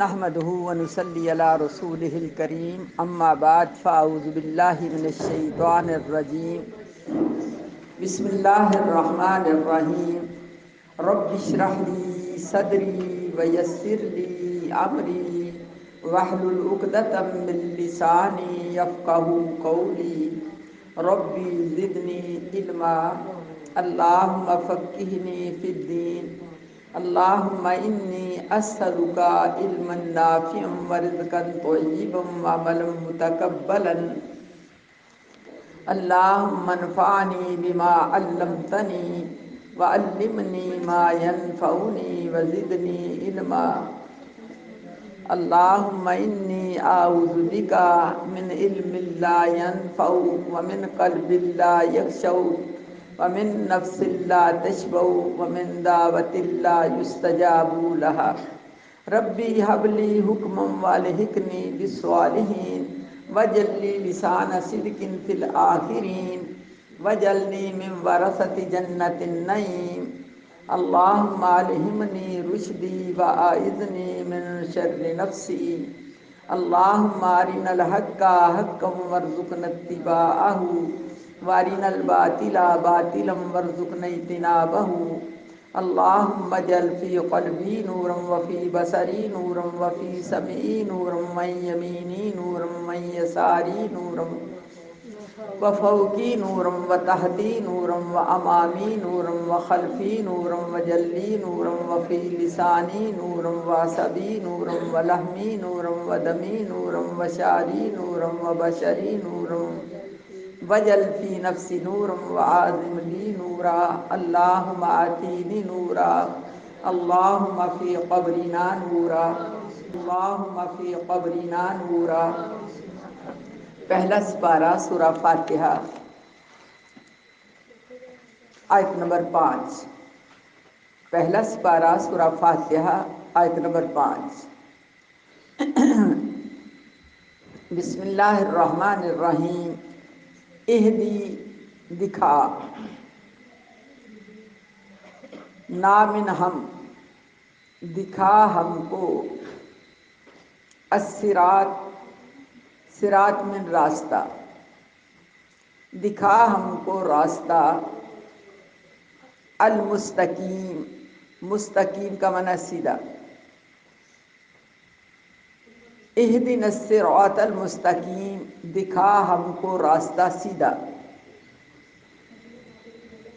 نحمده ونصلي على رسوله الكريم اما بعد فاعوذ بالله من الشيطان الرجيم بسم الله الرحمن الرحيم رب اشرح لي صدري ويسر لي امري واحلل عقدة من لساني يفقهوا قولي ربي زدني علما اللهم فقهني في الدين اللهم انی اسألک علما نافعا ورزقا طیبا وعملا متقبلا اللهم انفعنی بما علمتنی وعلمنی ما ينفعني وزدنی علما اللهم انی اعوذ بک من علم لا ينفع ومن قلب لا يخشع ومن نفس لا تشبع ومن دعوة لا يستجاب لها ربی هب لی حکما والحقنی بالصالحین واجعل لی لسان صدق فی الآخرین واجعلنی من ورثة جنة النعیم اللهم الہمنی رشدی واعذنی من شر نفسی اللهم ارنا الحق حقا وارزقنا اتباعه وارنا الباطل باطلا وارزقنا اجتنابه اللهم اجعل في قلبي نورا وفي بصري نورا وفي سمعي نورا وعن يميني نورا وعن يساري نورا وفوقي نورا وتحتي نورا وأمامي نورا وخلفي نورا وجلي نورا وفي لساني نورا وعصبي نورا ولحمي نورا ودمي نورا وشعري نورا وبشري نورا وجل فی نفسی نورا وعازم لی نورا اللہم آتینی نورا اللہم فی قبرنا نورا اللہم فی قبرنا نورا۔ پہلا سپارہ سورہ فاتحہ آیت نمبر 5۔ پہلا سپارہ سورہ فاتحہ آیت نمبر 5۔ بسم اللہ الرحمن الرحیم۔ اہدی دکھا، نامن ہم دکھا ہم کو، الصراط صراط من راستہ، دکھا ہم کو راستہ، المستقیم مستقیم کا معنی سیدھا، اہدنا الصراط المستقیم دکھا ہم کو راستہ سیدھا۔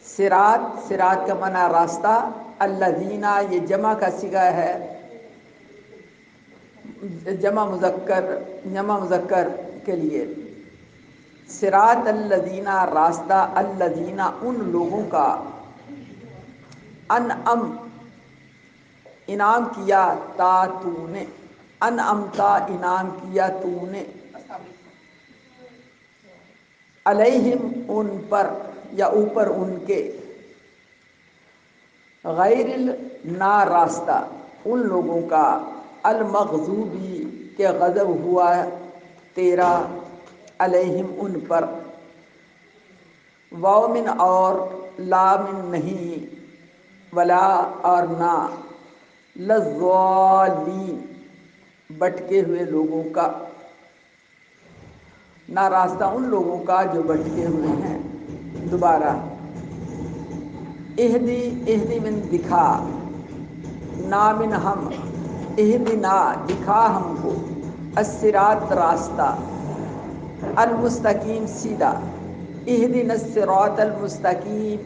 صراط صراط کا معنی راستہ، الذین یہ جمع کا صیغہ ہے، جمع مذکر کے لیے، صراط الذین راستہ، الذین ان لوگوں کا، انعم انعام کیا، تا تو نے، انعمتا انعام کیا تو نے، علیہم ان پر یا اوپر ان کے، غیر نا راستہ ان لوگوں کا، المغضوبی کہ غضب ہوا تیرا، علیہم ان پر، واو من اور، لا من نہیں، ولا اور نہ، للضالین بھٹکے ہوئے لوگوں کا، نہ راستہ ان لوگوں کا جو بھٹکے ہوئے ہیں۔ دوبارہ، اہدی من دکھا، نا من ہم، اہدنا دکھا ہم کو، الصراط راستہ، المستقیم سیدھا، اہدنا الصراط المستقیم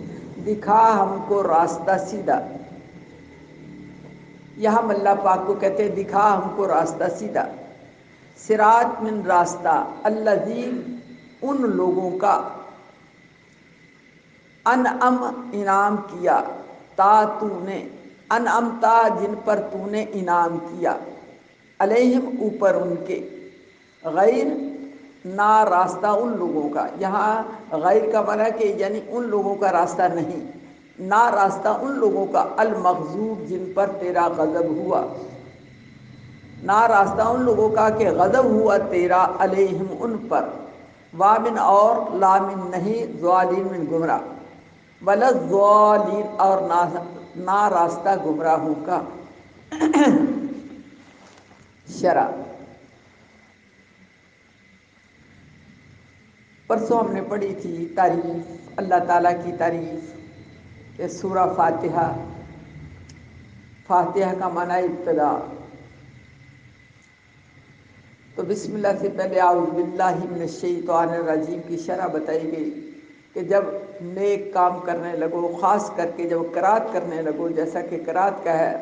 دکھا ہم کو راستہ سیدھا۔ یہاں اللہ پاک کو کہتے ہیں دکھا ہم کو راستہ سیدھا۔ صراط من راستہ، الذین ان لوگوں کا، انعم انعام کیا، تا تو نے، انعمتا جن پر تو نے انعام کیا، علیہم اوپر ان کے، غیر نا راستہ ان لوگوں کا، یہاں غیر کا معنی کہ یعنی ان لوگوں کا راستہ نہیں، نا راستہ ان لوگوں کا، المغضوب جن پر تیرا غضب ہوا، نا راستہ ان لوگوں کا کہ غضب ہوا تیرا، علیہم ان پر، وامن اور، لامن نہیں، ضالین من گمراہ، وللضالین اور نا راستہ گمراہوں کا۔ شرح پرسوں ہم نے پڑھی تھی تعریف، اللہ تعالیٰ کی تعریف کہ سورہ فاتحہ، فاتحہ کا معنی ابتدا، تو بسم اللہ سے پہلے اعوذ باللہ من الشیطان الرجیم کی شرح بتائی گئی کہ جب نیک کام کرنے لگو، خاص کر کے جب قرات کرنے لگو، جیسا کہ قرات کا ہے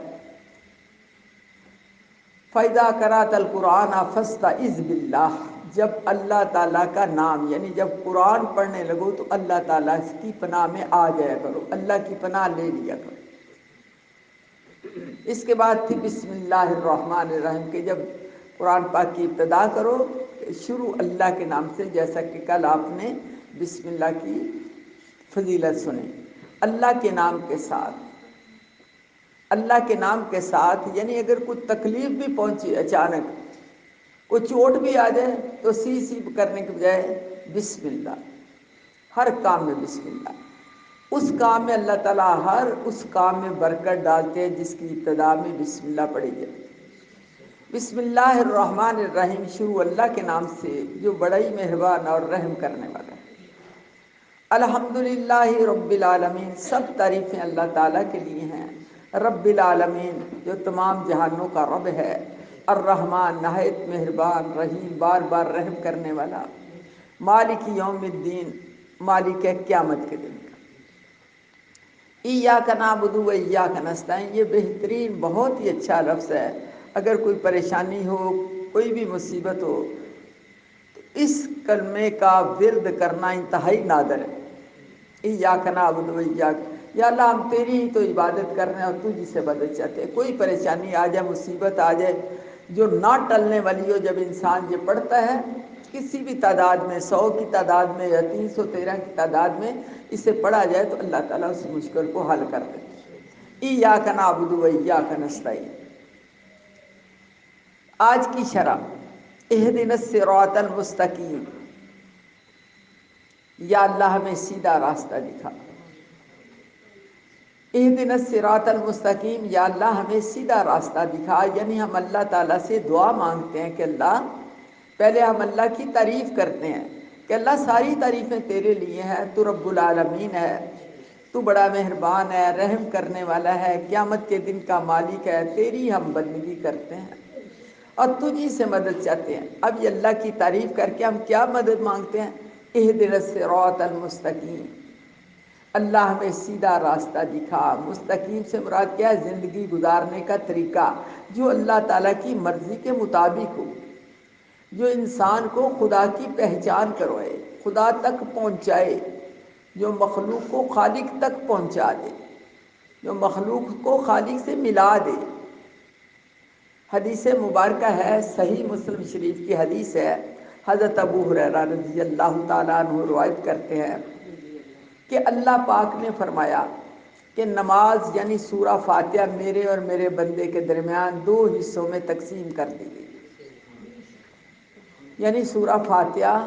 فَإِذَا قَرَأْتَ الْقُرْآنَ فَاسْتَعِذْ بِاللَّهِ، جب اللہ تعالیٰ کا نام یعنی جب قرآن پڑھنے لگو تو اللہ تعالیٰ کی پناہ میں آ جایا کرو، اللہ کی پناہ لے لیا کرو۔ اس کے بعد تھی بسم اللہ الرحمن الرحیم کہ جب قرآن پاک کی ابتدا کرو شروع اللہ کے نام سے، جیسا کہ کل آپ نے بسم اللہ کی فضیلت سنی، اللہ کے نام کے ساتھ، اللہ کے نام کے ساتھ، یعنی اگر کوئی تکلیف بھی پہنچی اچانک، کوئی چوٹ بھی آ جائے تو سی کرنے کے بجائے بسم اللہ، ہر کام میں بسم اللہ، اس کام میں اللہ تعالیٰ ہر اس کام میں برکت ڈالتے ہیں جس کی ابتدا میں بسم اللہ پڑھی جائے۔ بسم اللہ الرحمن الرحیم، شروع اللہ کے نام سے جو بڑا ہی مہربان اور رحم کرنے والا ہے۔ الحمدللہ رب العالمین، سب تعریفیں اللہ تعالیٰ کے لیے ہیں، رب العالمین جو تمام جہانوں کا رب ہے، الرحمن نہایت مہربان، رحیم بار بار رحم کرنے والا، مالک یوم الدین مالک ہے قیامت کے دن کا۔ ایاک نعبد و ایاک نستعین، یہ بہترین بہت ہی اچھا لفظ ہے، اگر کوئی پریشانی ہو، کوئی بھی مصیبت ہو تو اس کلمے کا ورد کرنا انتہائی نادر ہے۔ ایاک نعبد و ایاک، یا اللہ ہم تیری ہی تو عبادت کر رہے ہیں اور تجھ سے مدد چاہتے ہیں۔ کوئی پریشانی آ جائے، مصیبت آ جائے جو نہ ٹلنے والی ہو، جب انسان یہ پڑھتا ہے کسی بھی تعداد میں، 100 کی تعداد میں یا 313 کی تعداد میں اسے پڑھا جائے تو اللہ تعالیٰ اس مشکل کو حل کر دیتے ہیں۔ ایاک نعبد و ایاک نستعین۔ آج کی شرح اہدنا الصراط المستقیم، یا اللہ ہمیں سیدھا راستہ دکھا۔ اہدنا الصراط المستقیم، یا اللہ ہمیں سیدھا راستہ دکھا، یعنی ہم اللہ تعالیٰ سے دعا مانگتے ہیں کہ اللہ، پہلے ہم اللہ کی تعریف کرتے ہیں کہ اللہ ساری تعریفیں تیرے لیے ہیں، تو رب العالمین ہے، تو بڑا مہربان ہے، رحم کرنے والا ہے، قیامت کے دن کا مالک ہے، تیری ہم بندگی کرتے ہیں اور تجھی سے مدد چاہتے ہیں۔ اب یہ اللہ کی تعریف کر کے ہم کیا مدد مانگتے ہیں؟ اہدنا الصراط المستقیم، اللہ ہمیں سیدھا راستہ دکھا۔ مستقیم سے مراد کیا ہے؟ زندگی گزارنے کا طریقہ جو اللہ تعالیٰ کی مرضی کے مطابق ہو، جو انسان کو خدا کی پہچان کروائے، خدا تک پہنچائے، جو مخلوق کو خالق تک پہنچا دے، جو مخلوق کو خالق سے ملا دے۔ حدیث مبارکہ ہے، صحیح مسلم شریف کی حدیث ہے، حضرت ابو ہریرہ رضی اللہ تعالیٰ عنہ روایت کرتے ہیں کہ اللہ پاک نے فرمایا کہ نماز یعنی سورہ فاتحہ میرے اور میرے بندے کے درمیان 2 حصوں میں تقسیم کر دی گئی، یعنی سورہ فاتحہ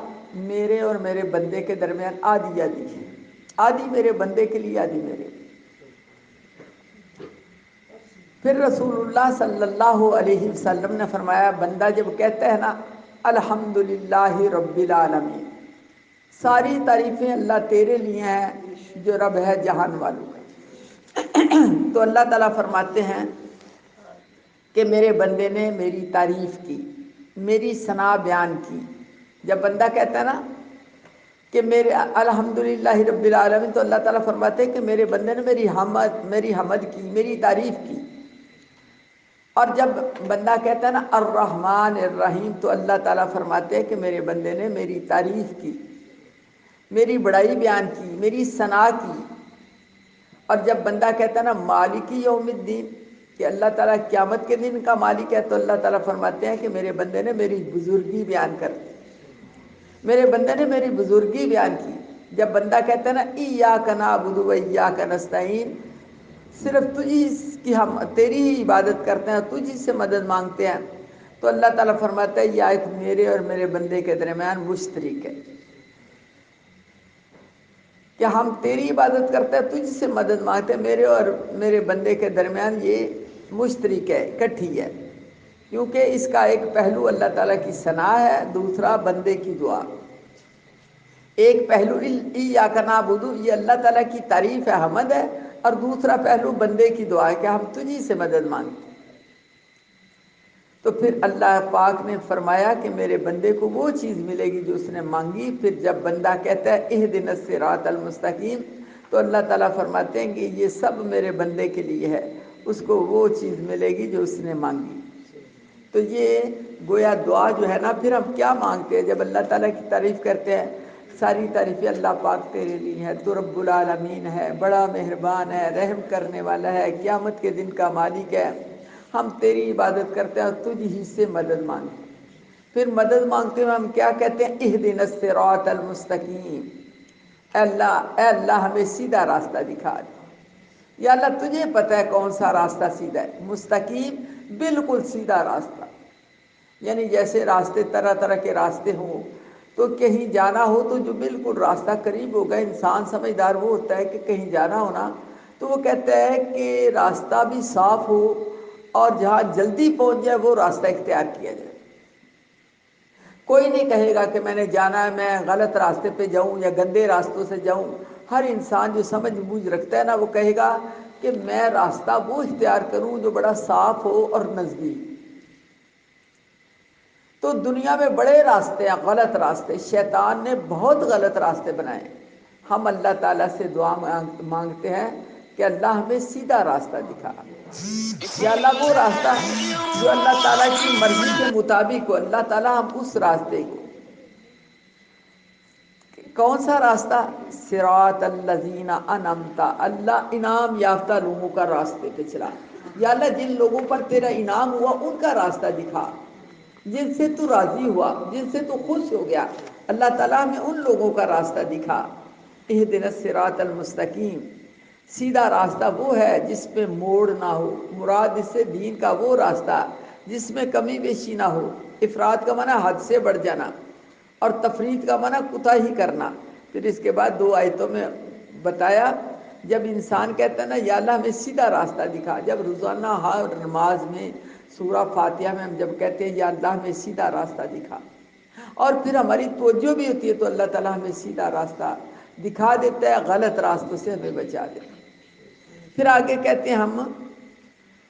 میرے اور میرے بندے کے درمیان آدھی آدھی ہے، آدھی میرے بندے کے لیے، آدھی میرے۔ پھر رسول اللہ صلی اللہ علیہ وسلم نے فرمایا بندہ جب کہتا ہے نا الحمدللہ رب العالمین، ساری تعریفیں اللہ تیرے لیے ہیں جو رب ہے جہان والوں کا، تو اللہ تعالیٰ فرماتے ہیں کہ میرے بندے نے میری تعریف کی، میری ثنا بیان کی۔ جب بندہ کہتا ہے نا کہ میرے الحمدللہ رب العالمین، تو اللہ تعالیٰ فرماتے ہیں کہ میرے بندے نے میری حمد کی، میری تعریف کی۔ اور جب بندہ کہتا ہے نا الرحمن الرحیم، تو اللہ تعالیٰ فرماتے ہیں کہ میرے بندے نے میری تعریف کی، میری بڑائی بیان کی، میری ثنا کی۔ اور جب بندہ کہتا ہے نا مالک یوم الدین، کہ اللہ تعالیٰ قیامت کے دن کا مالک ہے، تو اللہ تعالیٰ فرماتے ہیں کہ میرے بندے نے میری بزرگی بیان کر دی، میرے بندے نے میری بزرگی بیان کی۔ جب بندہ کہتا ہے نا ایاک نعبد و ایاک نستعین، صرف تجھی کی ہم تیری ہی عبادت کرتے ہیں، تجھی سے مدد مانگتے ہیں، تو اللہ تعالیٰ فرماتا ہے یہ آیت میرے اور میرے بندے کے درمیان مشترک ہے کہ ہم تیری عبادت کرتے ہیں، تجھ سے مدد مانگتے ہیں، میرے اور میرے بندے کے درمیان یہ مشترک ہے، اکٹھی ہے۔ کیونکہ اس کا ایک پہلو اللہ تعالیٰ کی ثنا ہے، دوسرا بندے کی دعا۔ ایک پہلو ایاک نعبد، یہ اللہ تعالیٰ کی تعریف ہے، حمد ہے، اور دوسرا پہلو بندے کی دعا ہے کہ ہم تجھی سے مدد مانگتے ہیں۔ تو پھر اللہ پاک نے فرمایا کہ میرے بندے کو وہ چیز ملے گی جو اس نے مانگی۔ پھر جب بندہ کہتا ہے اہدنا الصراط المستقیم، تو اللہ تعالیٰ فرماتے ہیں کہ یہ سب میرے بندے کے لیے ہے، اس کو وہ چیز ملے گی جو اس نے مانگی۔ تو یہ گویا دعا جو ہے نا، پھر ہم کیا مانگتے ہیں جب اللہ تعالیٰ کی تعریف کرتے ہیں؟ ساری تعریفیں اللہ پاک تیرے لیے ہے، تو رب العالمین ہے، بڑا مہربان ہے، رحم کرنے والا ہے، قیامت کے دن کا مالک ہے، ہم تیری عبادت کرتے ہیں اور تجھ ہی سے مدد مانگتے ہیں۔ پھر مدد مانگتے ہوئے ہم کیا کہتے ہیں؟ اہدنا الصراط المستقیم، اے اللہ ہمیں سیدھا راستہ دکھا دے۔ یا اللہ تجھے پتہ ہے کون سا راستہ سیدھا ہے۔ مستقیم بالکل سیدھا راستہ، یعنی جیسے راستے طرح طرح کے راستے ہوں، تو کہیں جانا ہو تو جو بالکل راستہ قریب ہوگا، انسان سمجھدار وہ ہوتا ہے کہ کہیں جانا ہونا تو وہ کہتا ہے کہ راستہ بھی صاف ہو اور جہاں جلدی پہنچ جائے وہ راستہ اختیار کیا جائے۔ کوئی نہیں کہے گا کہ میں نے جانا ہے، میں غلط راستے پہ جاؤں یا گندے راستوں سے جاؤں۔ ہر انسان جو سمجھ بوجھ رکھتا ہے نا، وہ کہے گا کہ میں راستہ وہ اختیار کروں جو بڑا صاف ہو اور نزدیک۔ تو دنیا میں بڑے راستے ہیں، غلط راستے، شیطان نے بہت غلط راستے بنائے۔ ہم اللہ تعالیٰ سے دعا مانگتے ہیں کہ اللہ ہمیں سیدھا راستہ دکھا۔ یا اللہ وہ راستہ جو اللہ تعالیٰ کی مرضی کے مطابق ہو، اللہ تعالیٰ ہم اس راستے کو۔ کون سا راستہ؟ صراط الذین انعمت، اللہ انعام یافتہ لوگوں کا راستے پہ چلا۔ یا اللہ جن لوگوں پر تیرا انعام ہوا ان کا راستہ دکھا، جن سے تو راضی ہوا، جن سے تو خوش ہو گیا، اللہ تعالیٰ ہمیں ان لوگوں کا راستہ دکھا۔ اہدنا الصراط المستقیم، سیدھا راستہ وہ ہے جس پہ موڑ نہ ہو، مراد اس سے دین کا وہ راستہ جس میں کمی بیشی نہ ہو۔ افراد کا معنی حد سے بڑھ جانا، اور تفرید کا معنی کوتاہی کرنا۔ پھر اس کے بعد 2 آیتوں میں بتایا، جب انسان کہتا ہے نا یا اللہ ہمیں سیدھا راستہ دکھا، جب روزانہ ہر نماز میں سورہ فاتحہ میں ہم جب کہتے ہیں یا اللہ ہمیں سیدھا راستہ دکھا، اور پھر ہماری توجہ بھی ہوتی ہے تو اللہ تعالیٰ ہمیں سیدھا راستہ دکھا دیتا ہے، غلط راستوں سے ہمیں بچا دیتا ہے۔ پھر آگے کہتے ہیں ہم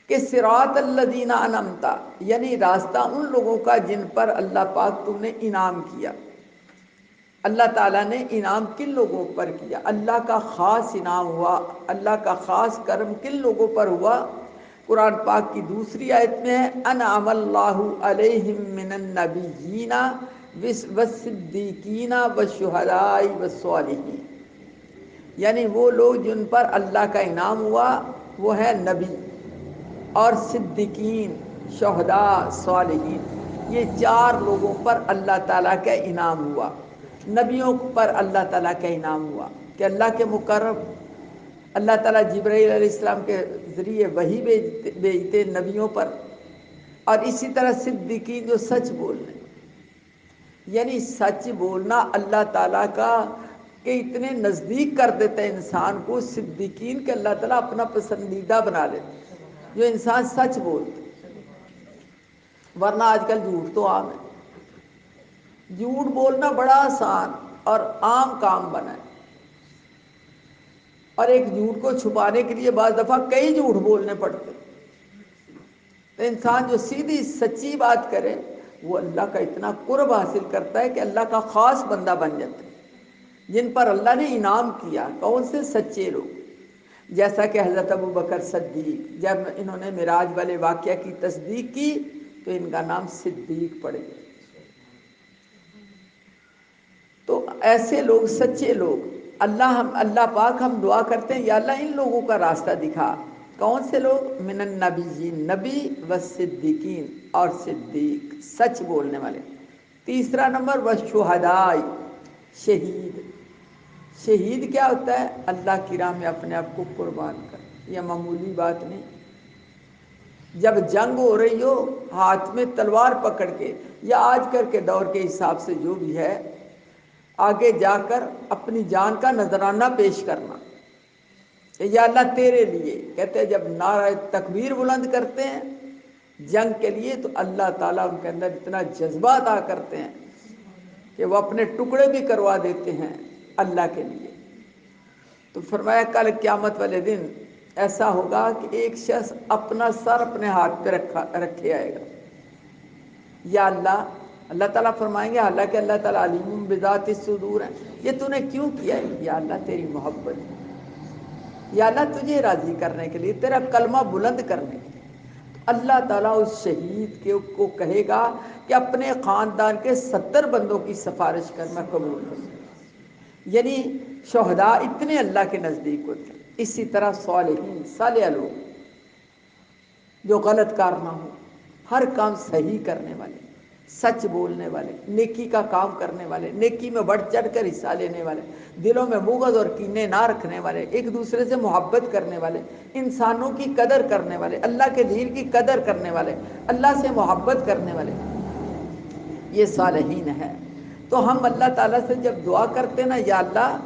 کہ صراط الذین انعمت، یعنی راستہ ان لوگوں کا جن پر اللہ پاک تم نے انعام کیا۔ اللہ تعالیٰ نے انعام کن لوگوں پر کیا؟ اللہ کا خاص انعام ہوا، اللہ کا خاص کرم کن لوگوں پر ہوا؟ قرآن پاک کی دوسری آیت میں ہے انعم اللہ علیہم من النبیین والصدیقین والشہداء والصالحین، یعنی وہ لوگ جن پر اللہ کا انعام ہوا وہ ہیں نبی اور صدیقین، شہداء، صالحین۔ یہ 4 لوگوں پر اللہ تعالیٰ کا انعام ہوا۔ نبیوں پر اللہ تعالیٰ کا انعام ہوا کہ اللہ کے مقرب اللہ تعالیٰ جبرائیل علیہ السلام کے ذریعے وحی بھیجتے نبیوں پر، اور اسی طرح صدیقین جو سچ بولنے، یعنی سچ بولنا اللہ تعالیٰ کا کہ اتنے نزدیک کر دیتا ہے انسان کو۔ صدیقین کے اللہ تعالیٰ اپنا پسندیدہ بنا لیتے جو انسان سچ بولتے، ورنہ آج کل جھوٹ تو عام ہے۔ جھوٹ بولنا بڑا آسان اور عام کام بنا ہے، اور ایک جھوٹ کو چھپانے کے لیے بعض دفعہ کئی جھوٹ بولنے پڑتے۔ تو انسان جو سیدھی سچی بات کرے وہ اللہ کا اتنا قرب حاصل کرتا ہے کہ اللہ کا خاص بندہ بن جاتا ہے، جن پر اللہ نے انعام کیا۔ کون سے؟ سچے لوگ۔ جیسا کہ حضرت ابوبکر صدیق، جب انہوں نے معراج والے واقعہ کی تصدیق کی تو ان کا نام صدیق پڑ گیا۔ تو ایسے لوگ، سچے لوگ، اللہ پاک ہم دعا کرتے ہیں یا اللہ ان لوگوں کا راستہ دکھا۔ کون سے لوگ؟ من النبیین، نبی، والصدیقین، اور صدیق، سچ بولنے والے۔ تیسرا نمبر والشہداء، شہید۔ شہید کیا ہوتا ہے؟ اللہ کی راہ میں اپنے آپ کو قربان کر، یہ معمولی بات نہیں۔ جب جنگ ہو رہی ہو ہاتھ میں تلوار پکڑ کے، یا آج کل کے دور کے حساب سے جو بھی ہے، آگے جا کر اپنی جان کا نذرانہ پیش کرنا کہ یا اللہ تیرے لیے، کہتے ہیں جب نعرہ تکبیر بلند کرتے ہیں جنگ کے لیے، تو اللہ تعالیٰ ان کے اندر اتنا جذبہ عطا کرتے ہیں کہ وہ اپنے ٹکڑے بھی کروا دیتے ہیں اللہ کے لیے۔ تو فرمایا کل قیامت والے دن ایسا ہوگا کہ ایک شخص اپنا سر اپنے ہاتھ پہ رکھے آئے گا، یا اللہ تعالیٰ فرمائیں گے، حالانکہ اللہ تعالیٰ علیم بذات الصدور ہے، یہ تو نے کیوں کیا ہے؟ یا اللہ تیری محبت ہے، یا اللہ تجھے راضی کرنے کے لیے، تیرا کلمہ بلند کرنے کے لیے۔ تو اللہ تعالیٰ اس شہید کو کہے گا کہ اپنے خاندان کے 70 بندوں کی سفارش کر، میں قبول کروں۔ یعنی شہداء اتنے اللہ کے نزدیک ہوتے ہیں۔ اسی طرح صالحین، صالح لوگ جو غلط کار نہ ہو، ہر کام صحیح کرنے والے، سچ بولنے والے، نیکی کا کام کرنے والے، نیکی میں بڑھ چڑھ کر حصہ لینے والے، دلوں میں بغض اور کینے نہ رکھنے والے، ایک دوسرے سے محبت کرنے والے، انسانوں کی قدر کرنے والے، اللہ کے دین کی قدر کرنے والے، اللہ سے محبت کرنے والے، یہ صالحین ہے۔ تو ہم اللہ تعالیٰ سے جب دعا کرتے نا، یا اللہ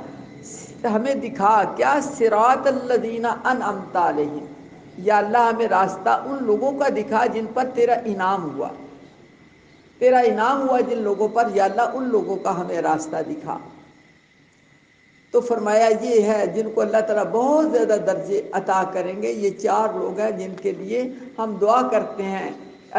ہمیں دکھا کیا صراط الذین انعمت علیہم، یا اللہ ہمیں راستہ ان لوگوں کا دکھا جن پر تیرا انعام ہوا، تیرا انعام ہوا جن لوگوں پر، یا اللہ ان لوگوں کا ہمیں راستہ دکھا۔ تو فرمایا یہ ہے جن کو اللہ تعالیٰ بہت زیادہ درجے عطا کریں گے، یہ 4 لوگ ہیں جن کے لیے ہم دعا کرتے ہیں،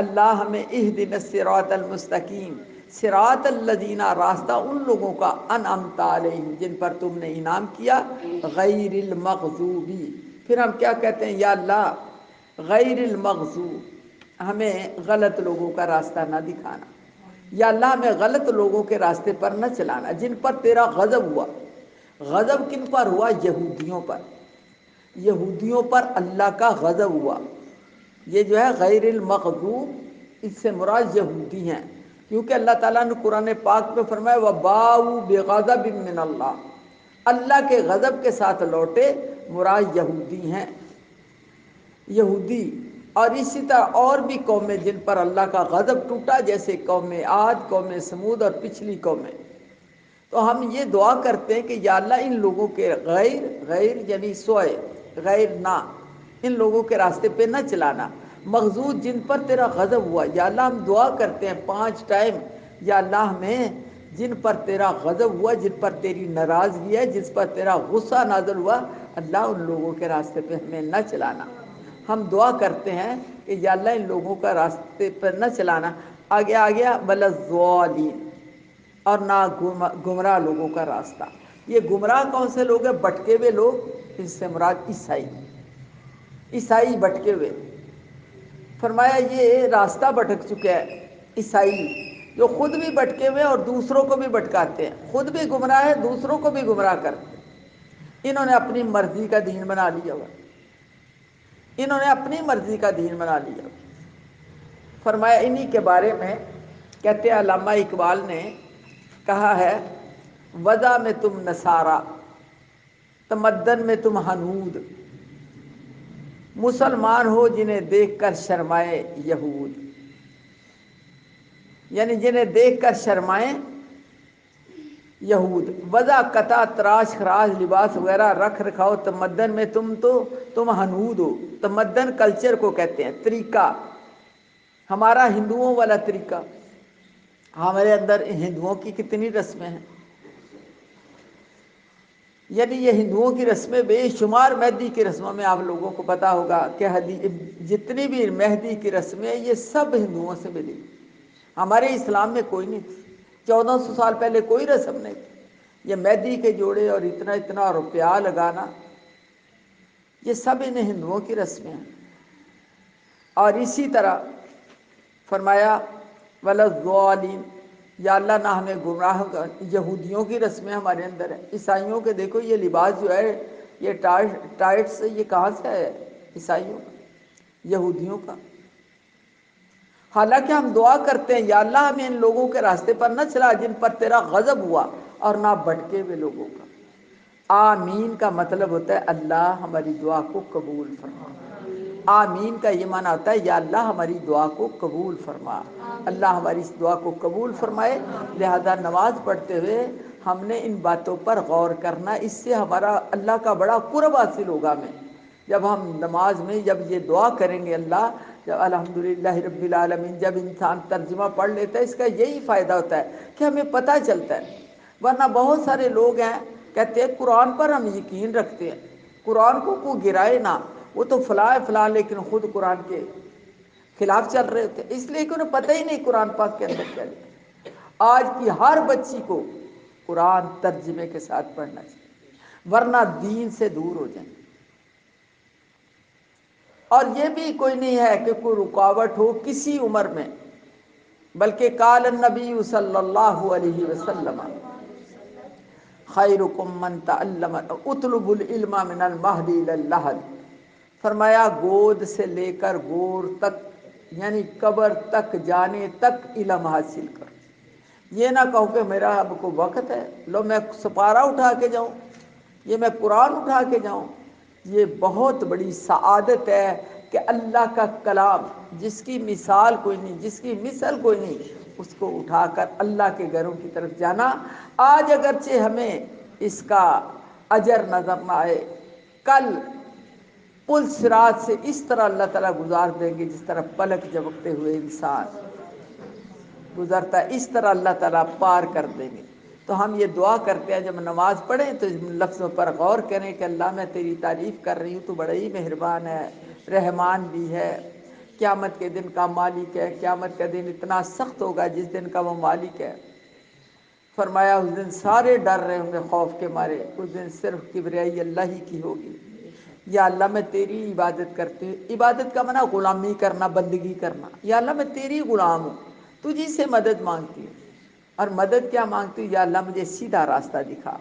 اللہ ہمیں اہدنا الصراط المستقیم، صراط الذین، راستہ ان لوگوں کا، انعمت علیہم جن پر تم نے انعام کیا، غیر المغضوبی، پھر ہم کیا کہتے ہیں؟ یا اللہ غیر المغضوب، ہمیں غلط لوگوں کا راستہ نہ دکھانا، یا اللہ ہمیں غلط لوگوں کے راستے پر نہ چلانا جن پر تیرا غضب ہوا۔ غضب کن پر ہوا؟ یہودیوں پر، یہودیوں پر اللہ کا غضب ہوا۔ یہ جو ہے غیر المغضوب، اس سے مراد یہودی ہیں، کیونکہ اللہ تعالیٰ نے قرآن پاک میں فرمایا وَبَاءُوا بِغَضَبٍ مِّنَ اللَّهِ، اللہ کے غضب کے ساتھ لوٹے، مراد یہودی ہیں، یہودی۔ اور اسی طرح اور بھی قومیں جن پر اللہ کا غضب ٹوٹا، جیسے قوم عاد، قوم سمود اور پچھلی قومیں۔ تو ہم یہ دعا کرتے ہیں کہ یا اللہ ان لوگوں کے غیر یعنی سوئے، غیر نہ، ان لوگوں کے راستے پہ نہ چلانا، مغضوب جن پر تیرا غضب ہوا۔ یا اللہ ہم دعا کرتے ہیں 5 ٹائم، یا اللہ ہمیں جن پر تیرا غضب ہوا، جن پر تیری ناراضگی ہے، جس پر تیرا غصہ نازل ہوا، اللہ ان لوگوں کے راستے پہ ہمیں نہ چلانا۔ ہم دعا کرتے ہیں کہ یا اللہ ان لوگوں کا راستے پر نہ چلانا۔ آگے آ گیا وَلَا الضَّالِّينَ، اور نہ گمراہ لوگوں کا راستہ۔ یہ گمراہ کون سے لوگ ہیں؟ بھٹکے ہوئے لوگ، اس سے مراد عیسائی، عیسائی بھٹکے ہوئے۔ فرمایا یہ راستہ بھٹک چکے ہیں عیسائی، جو خود بھی بھٹکے ہوئے اور دوسروں کو بھی بھٹکاتے ہیں، خود بھی گمراہ ہے، دوسروں کو بھی گمراہ کرتے ہیں۔ انہوں نے اپنی مرضی کا دین بنا لیا ہوا، انہوں نے اپنی مرضی کا دین بنا لیا۔ فرمایا انہی کے بارے میں کہتے ہیں علامہ اقبال نے کہا ہے وضع میں تم نصارہ، تمدن میں تم ہنود، مسلمان ہو جنہیں دیکھ کر شرمائے یہود، یعنی جنہیں دیکھ کر شرمائے یہود۔ وضع قطع، تراش خراش، لباس وغیرہ رکھ رکھاؤ، تمدن میں تم ہنود ہو۔ تمدن کلچر کو کہتے ہیں، طریقہ، ہمارا ہندوؤں والا طریقہ، ہمارے اندر ہندوؤں کی کتنی رسمیں ہیں، یعنی یہ ہندوؤں کی رسمیں بے شمار۔ مہندی کی رسموں میں آپ لوگوں کو پتا ہوگا کہ جتنی بھی مہندی کی رسمیں یہ سب ہندوؤں سے ملی، ہمارے اسلام میں کوئی نہیں تھی، 1400 سال پہلے کوئی رسم نہیں تھی۔ یہ مہندی کے جوڑے اور اتنا اتنا روپیہ لگانا، یہ سب ان ہندوؤں کی رسمیں ہیں۔ اور اسی طرح فرمایا وَلَا الضَّالِّينَ، یا اللہ نہ ہمیں گمراہ، یہودیوں کی رسمیں ہمارے اندر ہیں۔ عیسائیوں کے دیکھو یہ لباس جو ہے، یہ ٹائٹ سے، یہ کہاں سے ہے؟ عیسائیوں کا، یہودیوں کا۔ حالانکہ ہم دعا کرتے ہیں یا اللہ ہمیں ان لوگوں کے راستے پر نہ چلا جن پر تیرا غضب ہوا، اور نہ بھٹکے ہوئے لوگوں کا۔ آمین کا مطلب ہوتا ہے اللہ ہماری دعا کو قبول فرما۔ آمین کا یہ معنی ہوتا ہے یا اللہ ہماری دعا کو قبول فرما، اللہ ہماری اس دعا کو قبول فرمائے۔ لہذا نماز پڑھتے ہوئے ہم نے ان باتوں پر غور کرنا، اس سے ہمارا اللہ کا بڑا قرب حاصل ہوگا ہمیں۔ جب ہم نماز میں جب یہ دعا کریں گے اللہ جب الحمدللہ رب العالمین جب انسان ترجمہ پڑھ لیتا ہے، اس کا یہی فائدہ ہوتا ہے کہ ہمیں پتہ چلتا ہے. ورنہ بہت سارے لوگ ہیں کہتے ہیں قرآن پر ہم یقین رکھتے ہیں، قرآن کو گرائے نہ، وہ تو فلاں ہے فلاں، لیکن خود قرآن کے خلاف چل رہے ہوتے ہیں، اس لیے کہ انہیں پتہ ہی نہیں قرآن پاک کے اندر کیا لکھا. آج کی ہر بچی کو قرآن ترجمے کے ساتھ پڑھنا چاہیے، ورنہ دین سے دور ہو جائیں. اور یہ بھی کوئی نہیں ہے کہ کوئی رکاوٹ ہو کسی عمر میں، بلکہ قال النبی صلی اللہ علیہ وسلم خیرکم من تعلم اطلب العلم من المہد الی اللحد. فرمایا گود سے لے کر گور تک، یعنی قبر تک جانے تک علم حاصل کرو. یہ نہ کہو کہ میرا اب کو وقت ہے، لو میں سپارہ اٹھا کے جاؤں، یہ میں قرآن اٹھا کے جاؤں. یہ بہت بڑی سعادت ہے کہ اللہ کا کلام جس کی مثال کوئی نہیں، جس کی مثل کوئی نہیں، اس کو اٹھا کر اللہ کے گھروں کی طرف جانا. آج اگرچہ ہمیں اس کا اجر نظر نہ آئے، کل پل صراط سے اس طرح اللہ تعالیٰ گزار دیں گے جس طرح پلک جھپکتے ہوئے انسان گزرتا ہے، اس طرح اللہ تعالیٰ پار کر دیں گے. تو ہم یہ دعا کرتے ہیں جب نماز پڑھیں تو ان لفظوں پر غور کریں کہ اللہ میں تیری تعریف کر رہی ہوں، تو بڑا ہی مہربان ہے، رحمان بھی ہے، قیامت کے دن کا مالک ہے. قیامت کا دن اتنا سخت ہوگا جس دن کا وہ مالک ہے. فرمایا اس دن سارے ڈر رہے ہوں گے خوف کے مارے، اس دن صرف کبریائی اللہ ہی کی ہوگی. یا اللہ میں تیری عبادت کرتی ہوں. عبادت کا معنی غلامی کرنا، بندگی کرنا. یا اللہ میں تیری غلام ہوں، تجھی سے مدد مانگتی ہوں. اور مدد کیا مانگتی ہوں؟ یا اللہ مجھے سیدھا راستہ دکھا.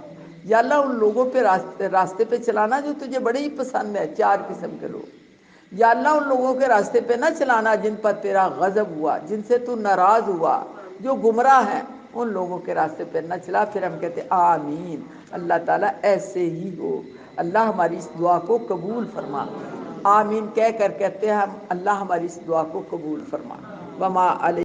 یا اللہ ان لوگوں پہ راستے پہ چلانا جو تجھے بڑے ہی پسند ہے، 4 قسم کے لوگ. یا اللہ ان لوگوں کے راستے پہ نہ چلانا جن پر تیرا غضب ہوا، جن سے تو ناراض ہوا، جو گمراہ ہیں، ان لوگوں کے راستے پہ نہ چلا. پھر ہم کہتے آمین، اللہ تعالیٰ ایسے ہی ہو. اللہ ہماری اس دعا کو قبول فرما. آمین کہہ کر کہتے ہیں ہم اللہ ہماری اس دعا کو قبول فرما. وما علیہ